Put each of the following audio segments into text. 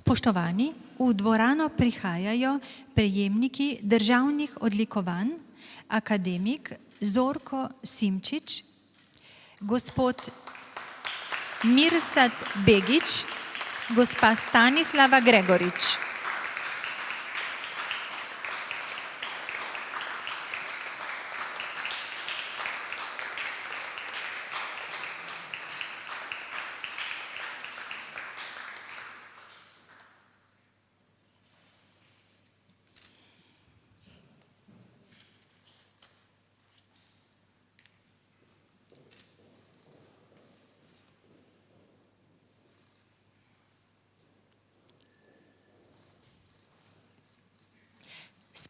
Spoštovani, v dvorano prihajajo prejemniki državnih odlikovanj, akademik Zorko Simčič, gospod Mirsad Begić, gospa Stanislava Gregorič.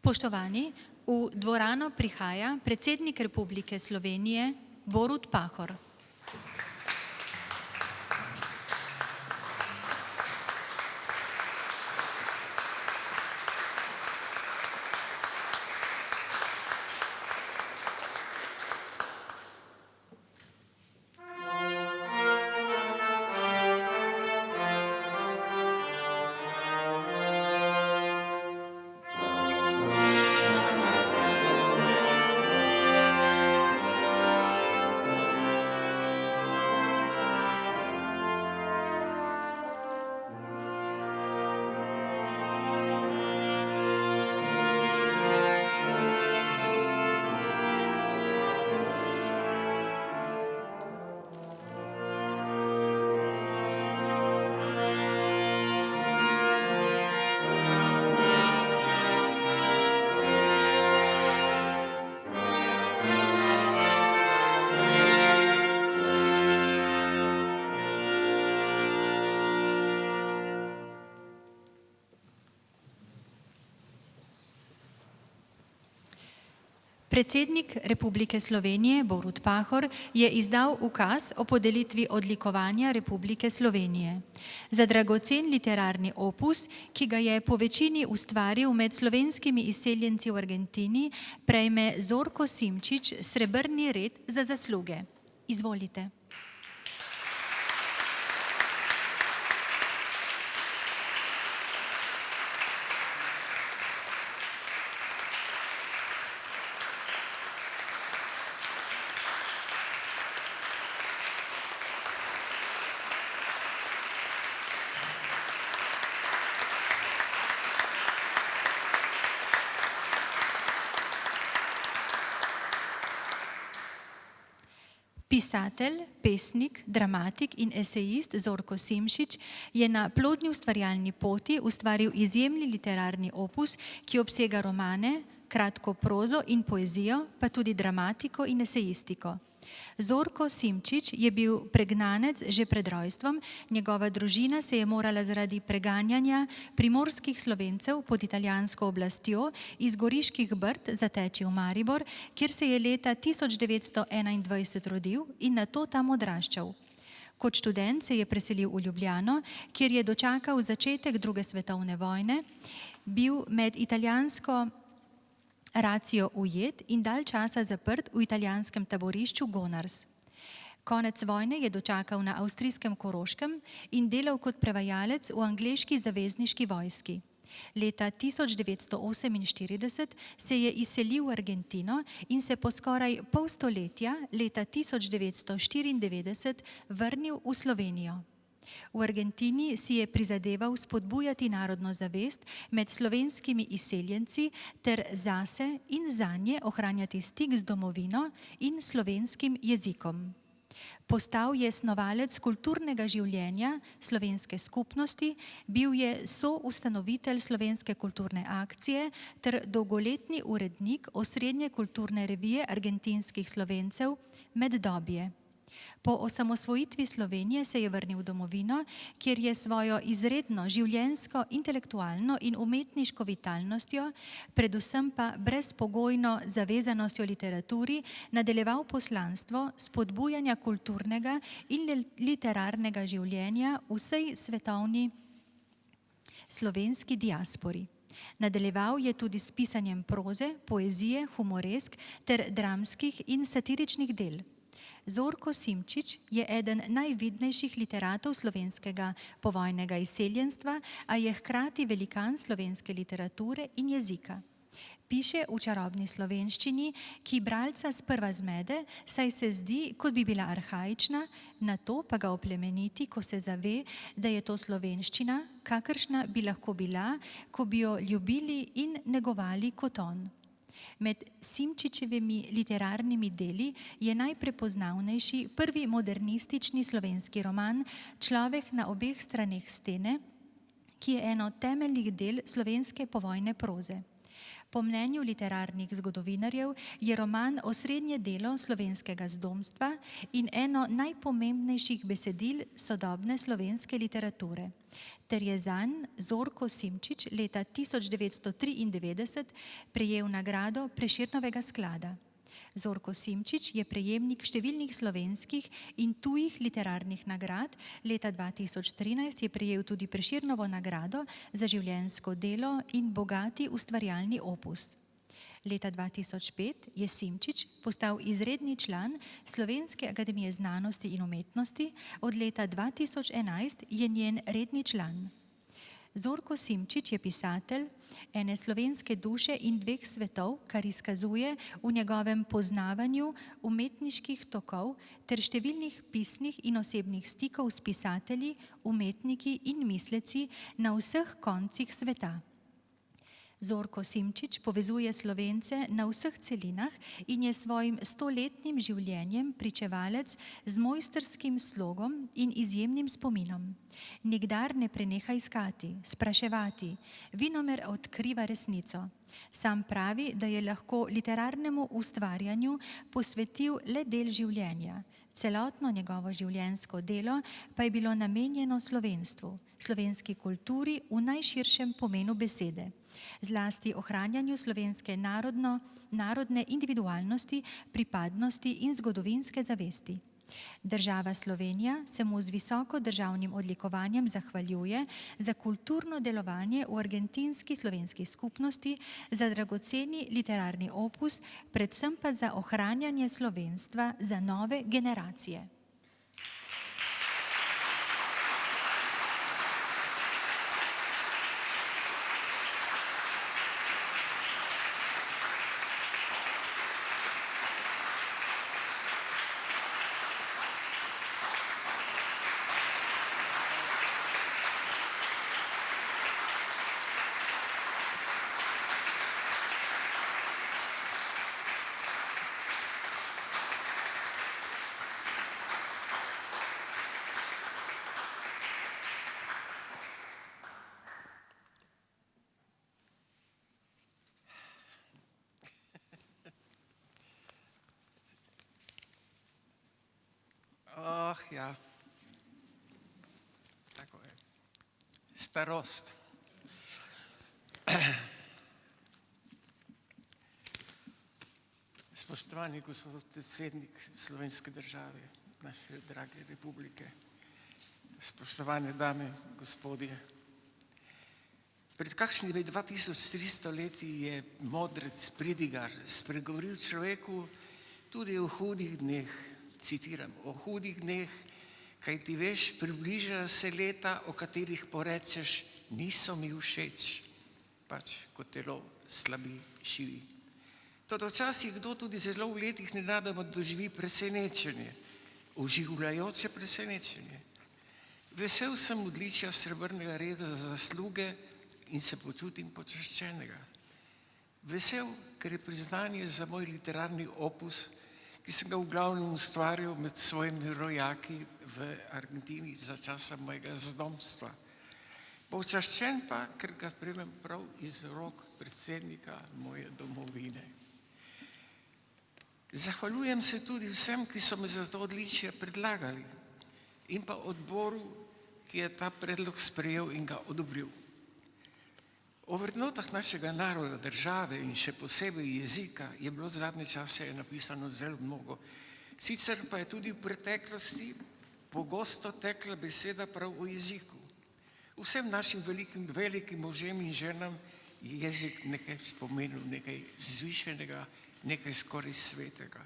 Spoštovani, v dvorano prihaja predsednik Republike Slovenije Borut Pahor. Predsednik Republike Slovenije Borut Pahor je izdal ukaz o podelitvi odlikovanja Republike Slovenije. Za dragocen literarni opus, ki ga je po večini ustvaril med slovenskimi izseljenci v Argentini, prejme Zorko Simčič srebrni red za zasluge. Izvolite. Pisatelj, pesnik, dramatik in esejist Zorko Simčič je na plodni ustvarjalni poti ustvaril izjemni literarni opus, ki obsega romane, kratko prozo in poezijo, pa tudi dramatiko in esejistiko. Zorko Simčič je bil pregnanec že pred rojstvom, njegova družina se je morala zaradi preganjanja primorskih Slovencev pod italijansko oblastjo iz Goriških Brd zateči v Maribor, kjer se je leta 1921 rodil in nato tam odraščal. Kot študent se je preselil v Ljubljano, kjer je dočakal začetek druge svetovne vojne, bil med italijansko racijo ujet in dalj časa zaprt v italijanskem taborišču Gonars. Konec vojne je dočakal na avstrijskem Koroškem in delal kot prevajalec v angleški zavezniški vojski. Leta 1948 se je izselil v Argentino in se po skoraj pol stoletja, leta 1994, vrnil v Slovenijo. V Argentini si je prizadeval spodbujati narodno zavest med slovenskimi izseljenci ter zase in zanje ohranjati stik z domovino in slovenskim jezikom. Postal je snovalec kulturnega življenja slovenske skupnosti, bil je soustanovitelj Slovenske kulturne akcije ter dolgoletni urednik osrednje kulturne revije argentinskih Slovencev Meddobje. Po osamosvojitvi Slovenije se je vrnil v domovino, kjer je svojo izredno življenjsko, intelektualno in umetniško vitalnostjo, predvsem pa brezpogojno zavezanostjo literaturi, nadaljeval poslanstvo spodbujanja kulturnega in literarnega življenja vsej svetovni slovenski diaspori. Nadaljeval je tudi s pisanjem proze, poezije, humoresk ter dramskih in satiričnih del. Zorko Simčič je eden najvidnejših literatov slovenskega povojnega izseljenstva, a je hkrati velikan slovenske literature in jezika. Piše v čarobni slovenščini, ki bralca sprva zmede, saj se zdi, kot bi bila arhaična, nato pa ga oplemeniti, ko se zave, da je to slovenščina, kakršna bi lahko bila, ko bi jo ljubili in negovali kot on. Med Simčičevimi literarnimi deli je najprepoznavnejši prvi modernistični slovenski roman Človek na obeh straneh stene, ki je eno od temeljnih del slovenske povojne proze. Po mnenju literarnih zgodovinarjev je roman osrednje delo slovenskega zdomstva in eno najpomembnejših besedil sodobne slovenske literature, ter je zanj Zorko Simčič leta 1993 prejel nagrado Prešernovega sklada. Zorko Simčič je prejemnik številnih slovenskih in tujih literarnih nagrad, leta 2013 je prejel tudi Prešernovo nagrado za življenjsko delo in bogati ustvarjalni opus. Leta 2005 je Simčič postal izredni član Slovenske akademije znanosti in umetnosti, od leta 2011 je njen redni član. Zorko Simčič je pisatelj ene slovenske duše in dveh svetov, kar izkazuje v njegovem poznavanju umetniških tokov ter številnih pisnih in osebnih stikov s pisatelji, umetniki in misleci na vseh koncih sveta. Zorko Simčič povezuje Slovence na vseh celinah in je svojim 100-letnim življenjem pričevalec z mojstrskim slogom in izjemnim spominom. Nikdar ne preneha iskati, spraševati, vinomer odkriva resnico. Sam pravi, da je lahko literarnemu ustvarjanju posvetil le del življenja. Celotno njegovo življenjsko delo pa je bilo namenjeno slovenstvu, slovenski kulturi v najširšem pomenu besede, zlasti ohranjanju slovenske narodne individualnosti, pripadnosti in zgodovinske zavesti. Država Slovenija se mu z visoko državnim odlikovanjem zahvaljuje za kulturno delovanje v argentinski slovenski skupnosti, za dragoceni literarni opus, predvsem pa za ohranjanje slovenstva za nove generacije. Ja, tako je. Starost. Spoštovani gospod predsednik Slovenske države, naše drage republike, spoštovane dame, gospodje. Pred kakšnimi 2300 leti je modrec Pridigar spregovoril človeku tudi o hudih dneh. Citiram, o hudih dneh, kaj ti veš, približajo se leta, o katerih porečeš, niso mi všeč, pač ko telo slabi, šivi. Toda včasih kdo tudi zelo v letih nenadoma doživi presenečenje, oživljajoče presenečenje. Vesel sem odličja srebrnega reda za zasluge in se počutim počaščenega. Vesel, ker je priznanje za moj literarni opus, ki sem ga v glavnem ustvarjal med svojimi rojaki v Argentini za časa mojega zdomstva. Počaščen pa, ker ga prejmem prav iz rok predsednika moje domovine. Zahvaljujem se tudi vsem, ki so me za to odličje predlagali, in pa odboru, ki je ta predlog sprejel in ga odobril. O vrednotah našega naroda, države in še posebej jezika je bilo zadnje čase napisano zelo mnogo. Sicer pa je tudi v preteklosti pogosto tekla beseda prav o jeziku. Vsem našim velikim možem in ženam je jezik nekaj spomenil, nekaj vzvišenega, nekaj skoraj svetega.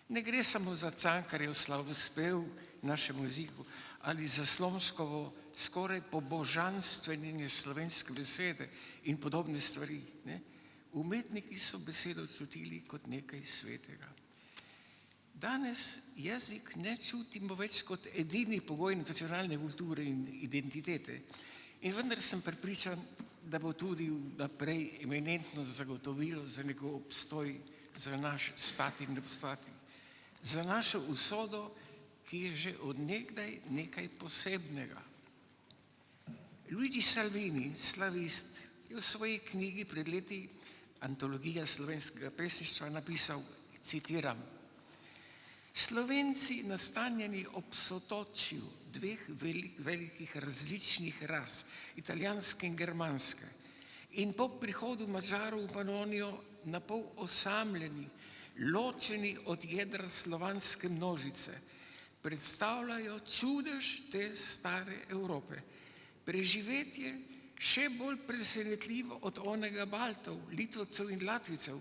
Ne gre samo za Cankarjev slavospev našemu jeziku ali za Slomškovo skoraj pobožanstvenjenje slovenske besede in podobne stvari. Ne? Umetniki so besedo čutili kot nekaj svetega. Danes jezik ne čutimo več kot edini pogoj nacionalne kulture in identitete. In vendar sem prepričan, da bo tudi naprej eminentno zagotovilo za njegov obstoj, za naš stati in obstati, za našo usodo, ki je že od nekdaj nekaj posebnega. Luigi Salvini, slavist, je v svoji knjigi pred leti Antologija slovenskega pesništva napisal, citiram: Slovenci, nastanjeni ob sotočju dveh velikih različnih ras, italijanske in germanske, in po prihodu Mađarov v Panonijo napol osamljeni, ločeni od jedra slovanske množice, predstavljajo čudež te stare Evrope. Preživetje še bolj presenetljivo od onega Baltov, Litovcev in Latvijcev,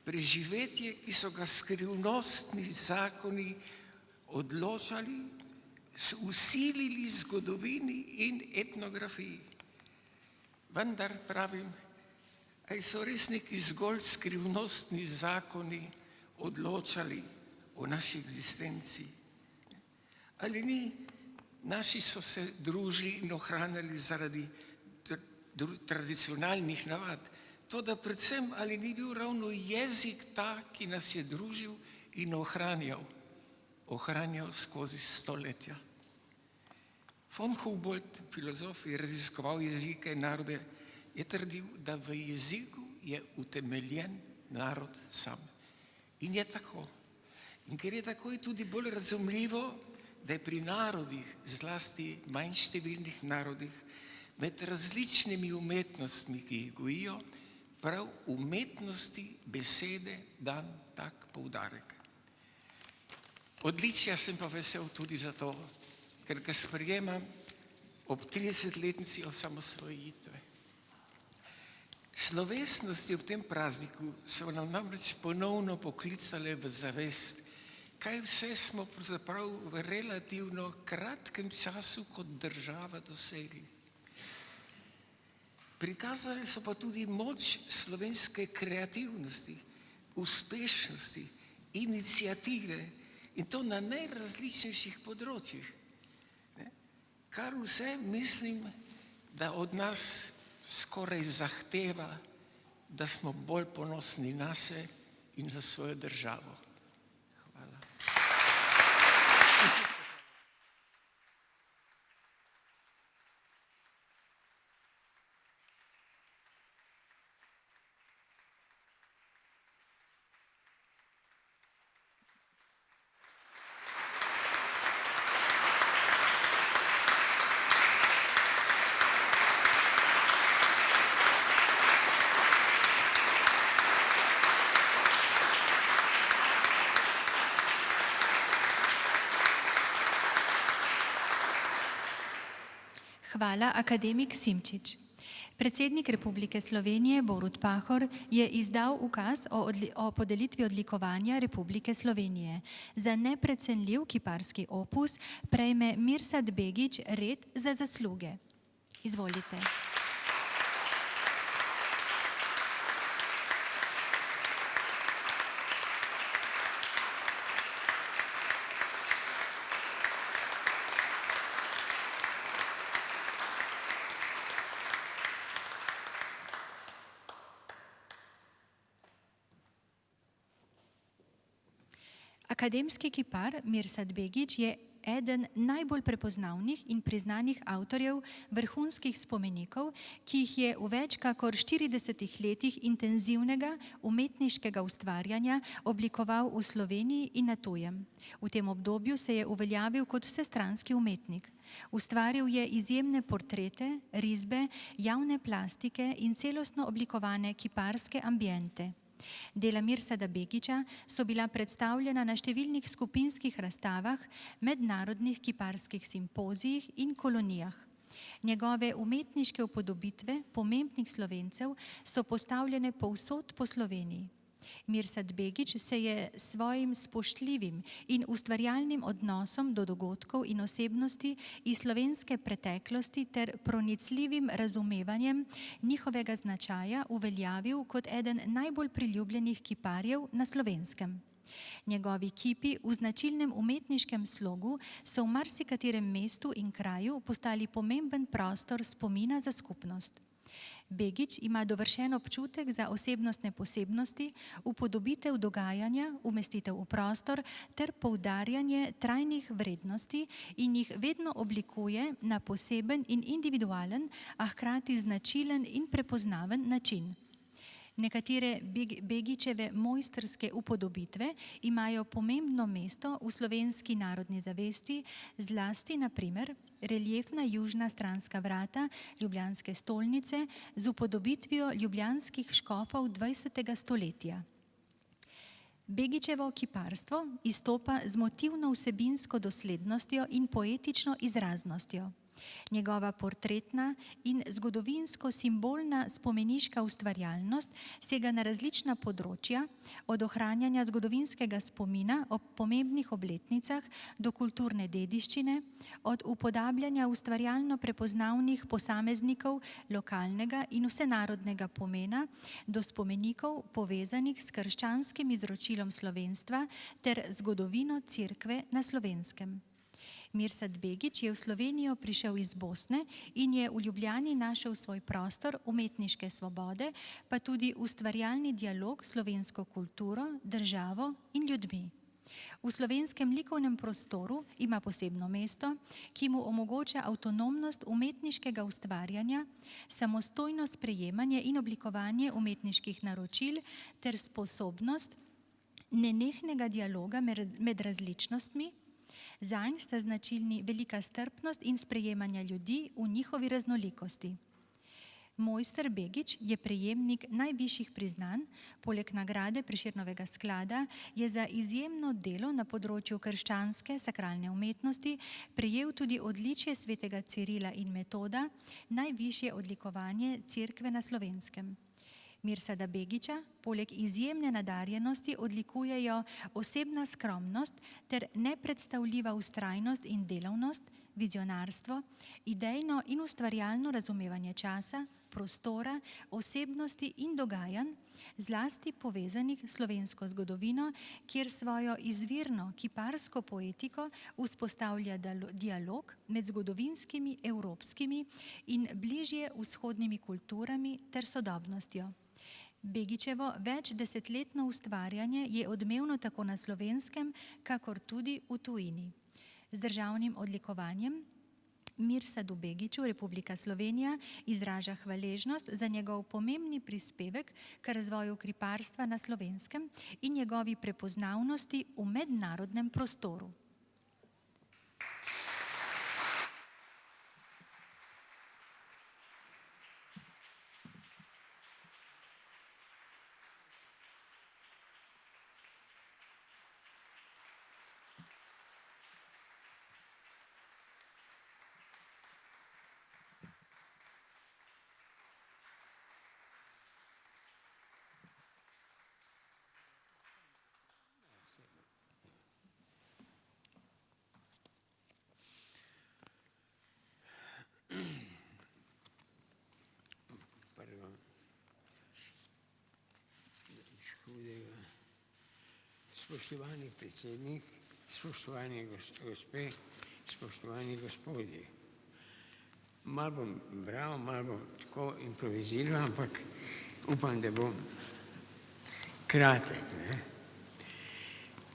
preživetje, ki so ga skrivnostni zakoni odločali, usilili zgodovini in etnografiji. Vendar pravim, ali so res neki zgolj skrivnostni zakoni odločali o naši egzistenci? Ali ni naši so se družili in ohranjali zaradi tradicionalnih navad? Toda predvsem, ali ni bil ravno jezik ta, ki nas je družil in ohranjal skozi stoletja? Von Humboldt, filozof, je raziskoval jezike in narode, je trdil, da v jeziku je utemeljen narod sam. In je tako. In ker je tako, je tudi bolj razumljivo, da je pri narodih, zlasti manjštevilnih narodih, med različnimi umetnostmi, ki jih gojijo, prav umetnosti besede dan tak poudarek. Odličja sem pa vesel tudi zato, ker ga sprejemam ob 30-letnici osamosvojitve. Slovesnosti ob tem prazniku so nam namreč ponovno poklicale v zavest, kaj vse smo pravzaprav v relativno kratkem času kot država dosegli. Prikazali so pa tudi moč slovenske kreativnosti, uspešnosti, iniciative in to na najrazličnejših področjih. Kar vse mislim, da od nas skoraj zahteva, da smo bolj ponosni nase in za svojo državo. Hvala. Hvala, akademik Simčič. Predsednik Republike Slovenije Borut Pahor je izdal ukaz o podelitvi odlikovanja Republike Slovenije. Za neprecenljiv kiparski opus prejme Mirsad Begić red za zasluge. Izvolite. Akademski kipar Mirsad Begić je eden najbolj prepoznavnih in priznanih avtorjev vrhunskih spomenikov, ki jih je v več kakor 40 letih intenzivnega umetniškega ustvarjanja oblikoval v Sloveniji in na tujem. V tem obdobju se je uveljavil kot vsestranski umetnik. Ustvaril je izjemne portrete, risbe, javne plastike in celostno oblikovane kiparske ambiente. Dela Mirsada Begića so bila predstavljena na številnih skupinskih razstavah, mednarodnih kiparskih simpozijih in kolonijah. Njegove umetniške upodobitve pomembnih Slovencev so postavljene povsod po Sloveniji. Mirsad Begić se je s svojim spoštljivim in ustvarjalnim odnosom do dogodkov in osebnosti iz slovenske preteklosti ter pronicljivim razumevanjem njihovega značaja uveljavil kot eden najbolj priljubljenih kiparjev na Slovenskem. Njegovi kipi v značilnem umetniškem slogu so v marsikaterem mestu in kraju postali pomemben prostor spomina za skupnost. Begić ima dovršen občutek za osebnostne posebnosti, upodobitev dogajanja, umestitev v prostor ter poudarjanje trajnih vrednosti in jih vedno oblikuje na poseben in individualen, a hkrati značilen in prepoznaven način. Nekatere Begićeve mojstrske upodobitve imajo pomembno mesto v slovenski narodni zavesti, zlasti na primer reliefna južna stranska vrata ljubljanske stolnice z upodobitvijo ljubljanskih škofov 20. stoletja. Begićevo kiparstvo izstopa z motivno vsebinsko doslednostjo in poetično izraznostjo. Njegova portretna in zgodovinsko-simbolna spomeniška ustvarjalnost sega na različna področja, od ohranjanja zgodovinskega spomina ob pomembnih obletnicah do kulturne dediščine, od upodabljanja ustvarjalno prepoznavnih posameznikov lokalnega in vsenarodnega pomena do spomenikov povezanih s krščanskim izročilom slovenstva ter zgodovino Cerkve na Slovenskem. Mirsad Begić je v Slovenijo prišel iz Bosne in je v Ljubljani našel svoj prostor umetniške svobode, pa tudi ustvarjalni dialog s slovensko kulturo, državo in ljudmi. V slovenskem likovnem prostoru ima posebno mesto, ki mu omogoča avtonomnost umetniškega ustvarjanja, samostojno sprejemanje in oblikovanje umetniških naročil ter sposobnost nenehnega dialoga med različnostmi. Zanj sta značilni velika strpnost in sprejemanja ljudi v njihovi raznolikosti. Mojster Begić je prejemnik najvišjih priznanj, poleg nagrade Prešernovega sklada je za izjemno delo na področju krščanske sakralne umetnosti prejel tudi odličje svetega Cirila in Metoda, najvišje odlikovanje Cerkve na Slovenskem. Mirsada Begića poleg izjemne nadarjenosti odlikujejo osebna skromnost ter nepredstavljiva vztrajnost in delavnost, vizionarstvo, idejno in ustvarjalno razumevanje časa, prostora, osebnosti in dogajanj, zlasti povezanih s slovensko zgodovino, kjer svojo izvirno kiparsko poetiko vzpostavlja dialog med zgodovinskimi, evropskimi in bližje vzhodnimi kulturami ter sodobnostjo. Begićevo večdesetletno ustvarjanje je odmevno tako na Slovenskem, kakor tudi v tujini. Z državnim odlikovanjem Mirsadu Begiću Republika Slovenija izraža hvaležnost za njegov pomembni prispevek k razvoju kiparstva na Slovenskem in njegovi prepoznavnosti v mednarodnem prostoru. Spoštovani predsednik, spoštovani gospe, spoštovani gospodje. Malo bom bral, malo bom tako improviziral, ampak upam, da bom kratek.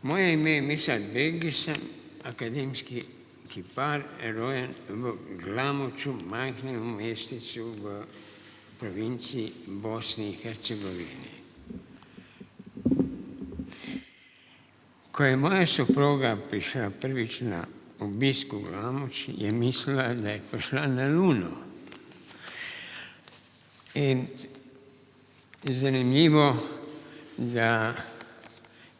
Moje ime je Mirsad Begić, sem akademski kipar, rojen v Glamoču, majhnem mestecu v provinciji Bosni in Hercegovini. Ko je moja soproga prišla prvič na obisk v Glamoč, je mislila, da je prišla na Luno. In zanimivo, da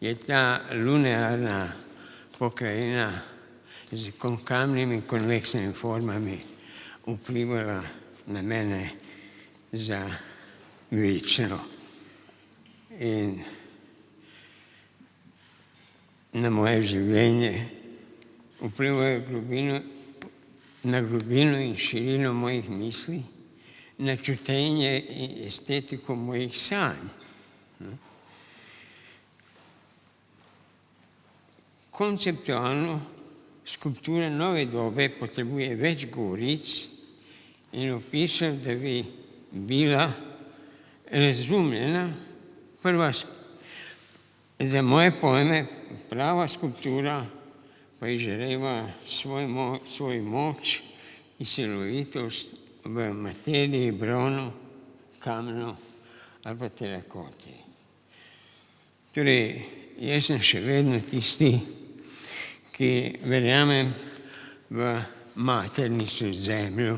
je ta linearna pokrajina z konkavnimi konveksnimi formami vplivala na mene za večno. In na moje življenje, vplivajo na globino in širino mojih misli, na čutenje in estetiko mojih sanj. Konceptualno skulptura nove dobe potrebuje več govoric in opisov, da bi bila razumljena. Prva, za moje pojme, prava skulptura pa izžareva svojo moč in celovitost v materiji, bronu, kamnu ali pa terakoti. Torej, jaz sem še vedno tisti, ki verjamem v maternico zemljo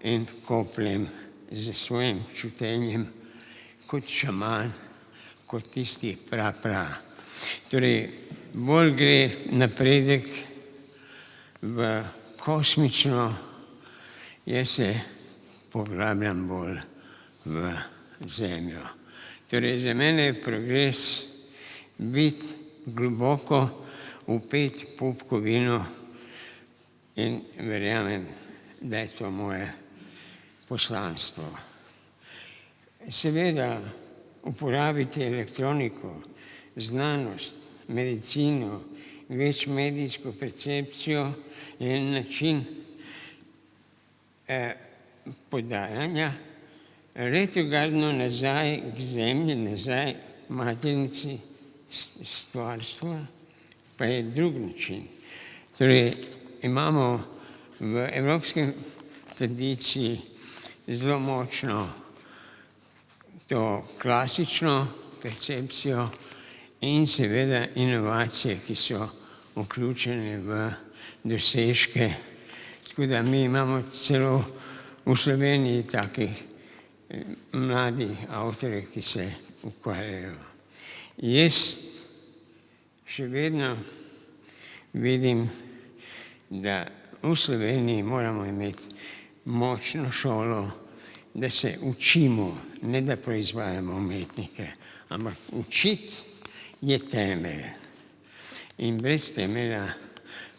in kopljem z svojim čutenjem kot šaman, kot tisti pra. Torej, bolj gre napredek v kosmično, jaz se poglabljam bolj v zemljo. Torej, za mene je progres biti globoko vpet v popkovino in verjamem, da je to moje poslanstvo. Seveda, uporabiti elektroniko, znanost, medicino, večmedijsko percepcijo je način podajanja, retrogradno nazaj k zemlji, nazaj maternici stvarstva, pa je drug način. Torej, imamo v evropskem tradiciji zelo močno to klasično percepcijo in seveda inovacije, ki so vključene v dosežke. Tako da mi imamo celo v Sloveniji takih mladih avtorjev, ki se ukvarjajo. Jaz še vedno vidim, da v Sloveniji moramo imeti močno šolo, da se učimo, ne da proizvajamo umetnike, ampak učiti je temelj. In brez temelja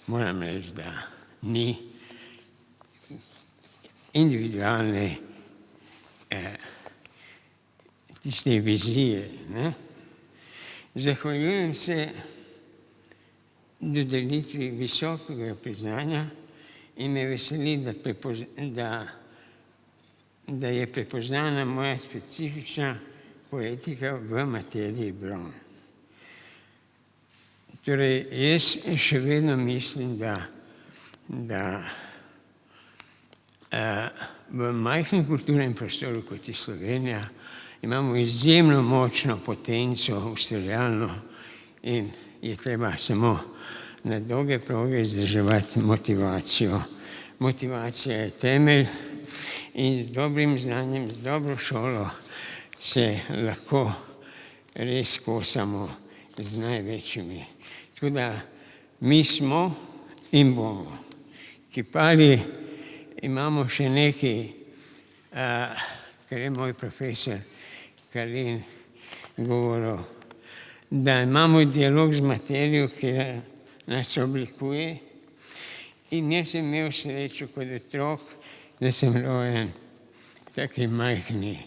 moram reči, da ni individualne tiste vizije. Zahvaljujem se dodelitvi visokega priznanja in me veseli, da je prepoznana moja specifična poetika v materiji bron. Torej, jaz še vedno mislim, da v majhnem kulturnem prostoru, kot je Slovenija, imamo izjemno močno potenco ustvarjalno in je treba samo na dolge proge vzdrževati motivacijo. Motivacija je temelj in z dobrim znanjem, z dobro šolo se lahko res kosamo z največjimi. Tako da mi smo in bomo. Kipali imamo še nekaj, kar je moj profesor Kalin govoril, da imamo dialog z materijo, ki nas oblikuje. In jaz sem imel srečo kot otrok, da sem rojen taki majhni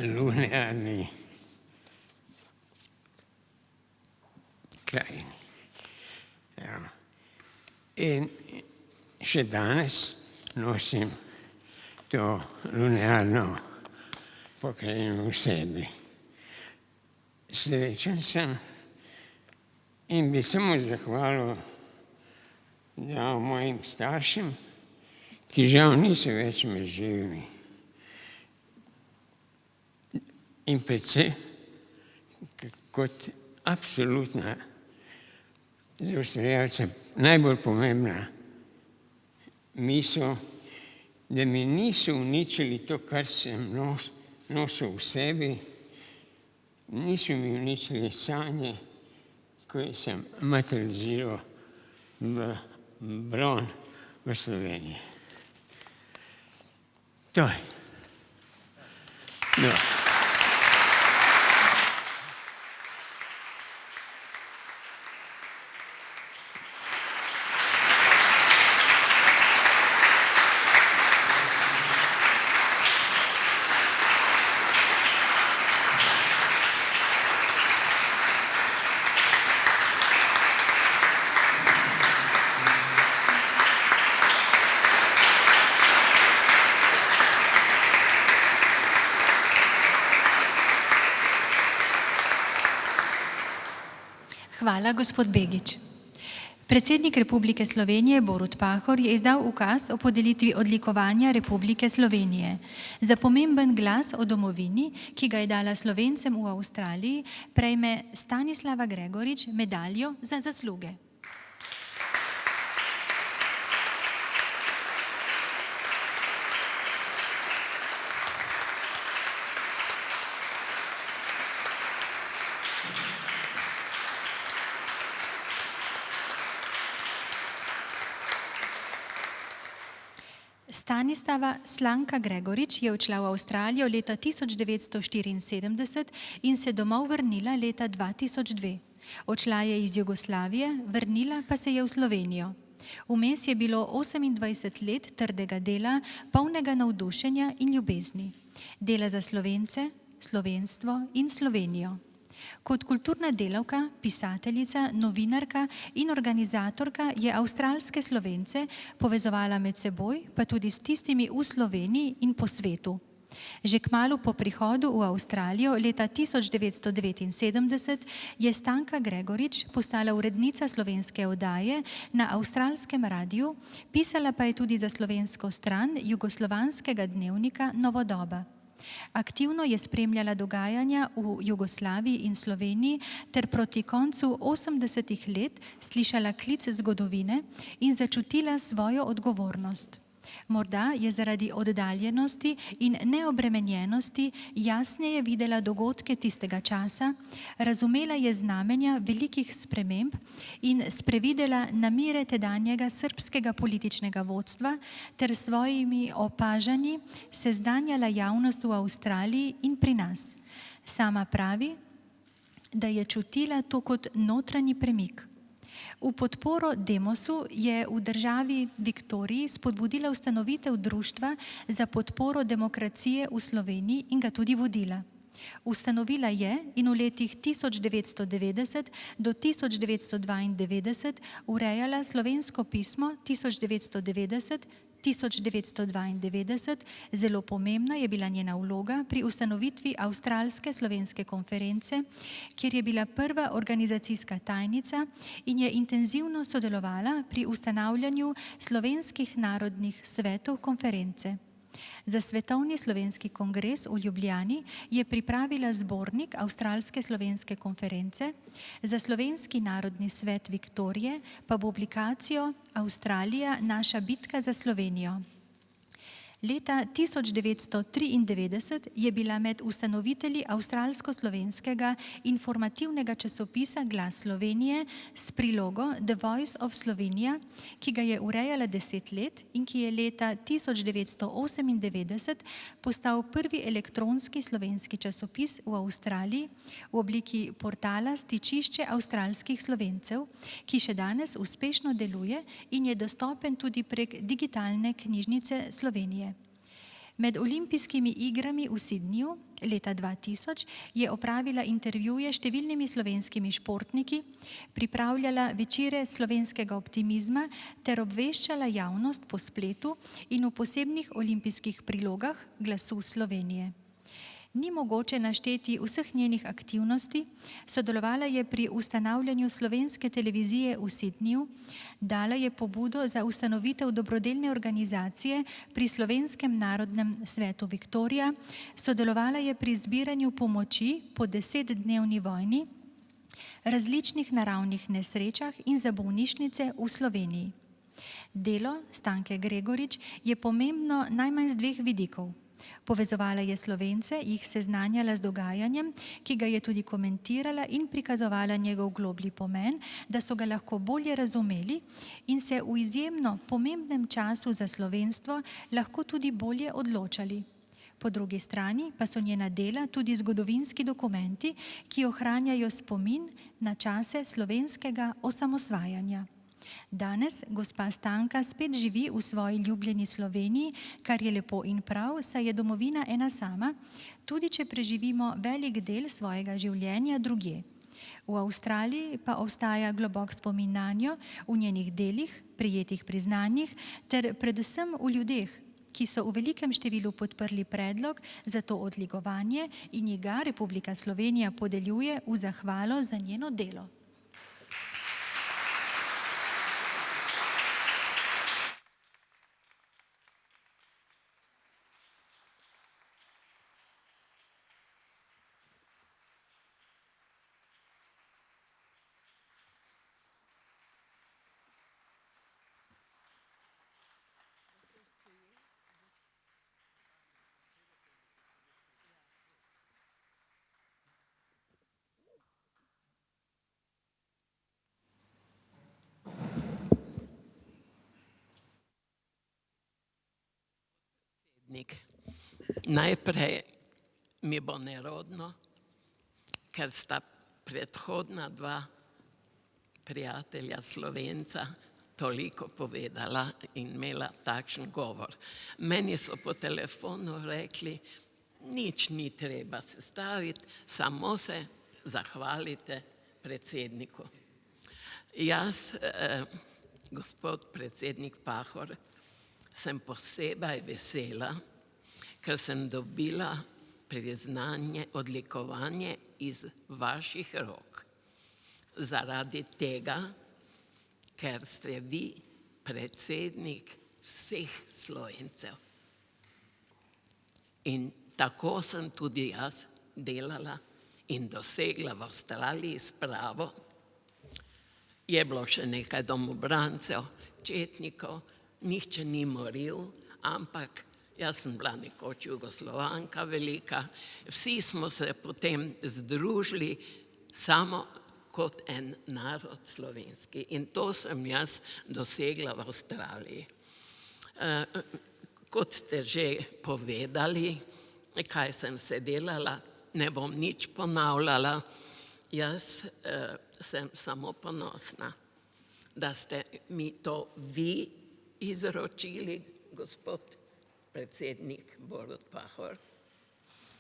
linearni krajini. Ja. In še danes nosim to linearno pokrajino v sebi. Srečen sem in bi samo zahvalil mojim staršem, ki žal niso več med živimi. In predvsem kot absolutna za ustvarjalca najbolj pomembna misel, da mi niso uničili to, kar sem nosil v sebi, niso mi uničili sanje, ko sem materializiral v bron v Sloveniji. To je. No. Hvala, gospod Begić. Predsednik Republike Slovenije Borut Pahor je izdal ukaz o podelitvi odlikovanja Republike Slovenije. Za pomemben glas o domovini, ki ga je dala Slovencem v Avstraliji, prejme Stanislava Gregorič medaljo za zasluge. Stanislava Slanka Gregorič je odšla v Avstralijo leta 1974 in se domov vrnila leta 2002. Odšla je iz Jugoslavije, vrnila pa se je v Slovenijo. Vmes je bilo 28 let trdega dela, polnega navdušenja in ljubezni. Dela za Slovence, slovenstvo in Slovenijo. Kot kulturna delavka, pisateljica, novinarka in organizatorka je avstralske Slovence povezovala med seboj, pa tudi s tistimi v Sloveniji in po svetu. Že kmalu po prihodu v Avstralijo leta 1979 je Stanka Gregorič postala urednica slovenske oddaje na avstralskem radiju, pisala pa je tudi za slovensko stran jugoslovanskega dnevnika Novodoba. Aktivno je spremljala dogajanja v Jugoslaviji in Sloveniji ter proti koncu 80-ih let slišala klic zgodovine in začutila svojo odgovornost. Morda je zaradi oddaljenosti in neobremenjenosti jasneje videla dogodke tistega časa, razumela je znamenja velikih sprememb in sprevidela namere tedanjega srbskega političnega vodstva ter svojimi opažanji seznanjala javnost v Avstraliji in pri nas. Sama pravi, da je čutila to kot notranji premik. V podporo Demosu je v državi Viktoriji spodbudila ustanovitev društva za podporo demokracije v Sloveniji in ga tudi vodila. Ustanovila je in v letih 1990 do 1992 urejala slovensko pismo 1990-1992, zelo pomembna je bila njena vloga pri ustanovitvi Avstralske slovenske konference, kjer je bila prva organizacijska tajnica in je intenzivno sodelovala pri ustanavljanju slovenskih narodnih svetov konference. Za Svetovni slovenski kongres v Ljubljani je pripravila zbornik Avstralske slovenske konference, za Slovenski narodni svet Viktorije pa publikacijo Avstralija, naša bitka za Slovenijo. Leta 1993 je bila med ustanovitelji avstralsko-slovenskega informativnega časopisa Glas Slovenije s prilogo The Voice of Slovenia, ki ga je urejala 10 let in ki je leta 1998 postal prvi elektronski slovenski časopis v Avstraliji v obliki portala Stičišče avstralskih Slovencev, ki še danes uspešno deluje in je dostopen tudi prek digitalne knjižnice Slovenije. Med olimpijskimi igrami v Sydneyju leta 2000 je opravila intervjuje s številnimi slovenskimi športniki, pripravljala večere slovenskega optimizma ter obveščala javnost po spletu in v posebnih olimpijskih prilogah Glasu Slovenije. Ni mogoče našteti vseh njenih aktivnosti, sodelovala je pri ustanavljanju slovenske televizije v Sydneyju, dala je pobudo za ustanovitev dobrodelne organizacije pri Slovenskem narodnem svetu Viktorija, sodelovala je pri zbiranju pomoči po 10-dnevni vojni, različnih naravnih nesrečah in za bolnišnice v Sloveniji. Delo Stanke Gregorič je pomembno najmanj z dveh vidikov. Povezovala je Slovence, jih seznanjala z dogajanjem, ki ga je tudi komentirala in prikazovala njegov globlji pomen, da so ga lahko bolje razumeli in se v izjemno pomembnem času za slovenstvo lahko tudi bolje odločali. Po drugi strani pa so njena dela tudi zgodovinski dokumenti, ki ohranjajo spomin na čase slovenskega osamosvajanja. Danes gospa Stanka spet živi v svoji ljubljeni Sloveniji, kar je lepo in prav, saj je domovina ena sama, tudi če preživimo velik del svojega življenja drugje. V Avstraliji pa ostaja globok spomin nanjo v njenih delih, prijetih priznanjih ter predvsem v ljudeh, ki so v velikem številu podprli predlog za to odlikovanje in ji ga Republika Slovenija podeljuje v zahvalo za njeno delo. predsednik. Najprej mi bo nerodno, ker sta predhodna dva prijatelja Slovenca toliko povedala in imela takšen govor. Meni so po telefonu rekli, nič ni treba sestaviti, samo se zahvalite predsedniku. Jaz, gospod predsednik Pahor, sem posebej vesela, ker sem dobila priznanje, odlikovanje iz vaših rok. Zaradi tega, ker ste vi predsednik vseh Slovencev. In tako sem tudi jaz delala in dosegla v Avstraliji spravo. Je bilo še nekaj domobrancev, četnikov, nihče ni moril, ampak jaz sem bila nekoč Jugoslovanka velika, vsi smo se potem združili samo kot en narod slovenski. In to sem jaz dosegla v Avstraliji. Kot ste že povedali, kaj sem se delala, ne bom nič ponavljala, jaz sem samo ponosna, da ste mi to vi izročili, gospod predsednik Borut Pahor,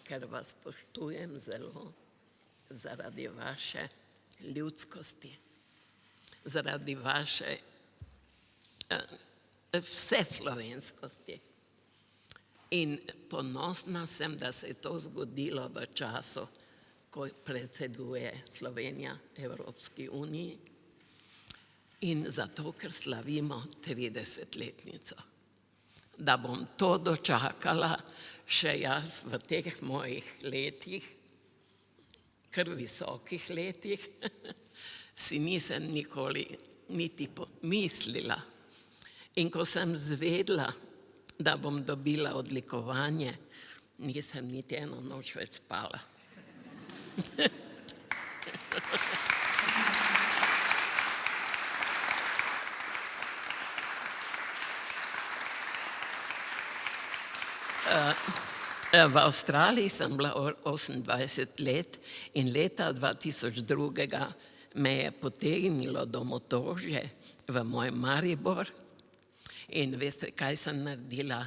ker vas spoštujem zelo zaradi vaše ljudskosti, zaradi vaše vseslovenskosti. In ponosna sem, da se je to zgodilo v času, ko predseduje Slovenija Evropski uniji in zato, ker slavimo 30-letnico. Da bom to dočakala še jaz v teh mojih letih, kar visokih letih, si nisem nikoli niti pomislila. In ko sem zvedela, da bom dobila odlikovanje, nisem niti eno noč več spala. V Avstraliji sem bila 28 let in leta 2002 me je potegnilo domotožje v moj Maribor. In veste, kaj sem naredila?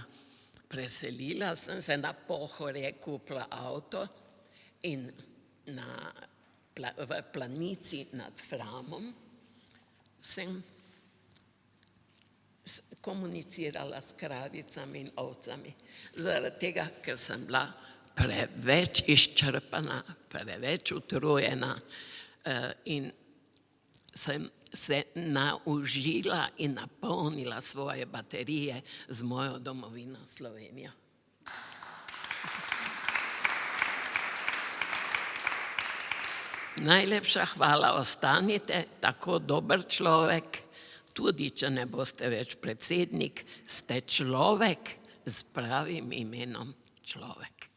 Preselila sem se na Pohorje, kupila avto in v Planici nad Framom sem komunicirala s kravicami in ovcami. Zaradi tega, ker sem bila preveč izčrpana, preveč utrujena in sem se naužila in napolnila svoje baterije z mojo domovino Slovenijo. Najlepša hvala, ostanite tako dober človek, tudi če ne boste več predsednik, ste človek s pravim imenom človek.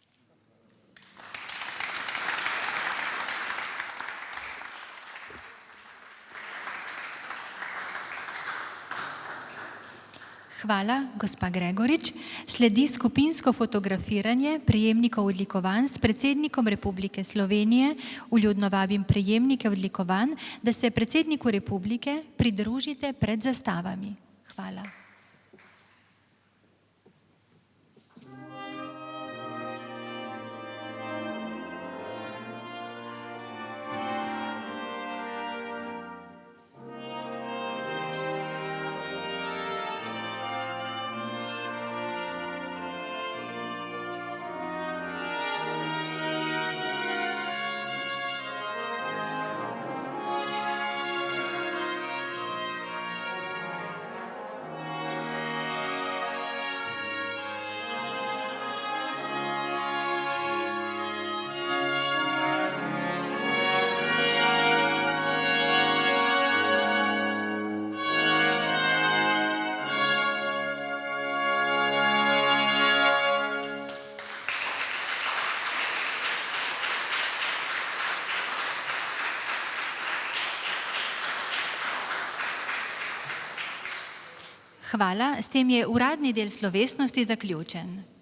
Hvala, gospa Gregorič. Sledi skupinsko fotografiranje prejemnikov odlikovanj s predsednikom Republike Slovenije. Vljudno vabim prejemnike odlikovanj, da se predsedniku Republike pridružite pred zastavami. Hvala. Hvala, s tem je uradni del slovesnosti zaključen.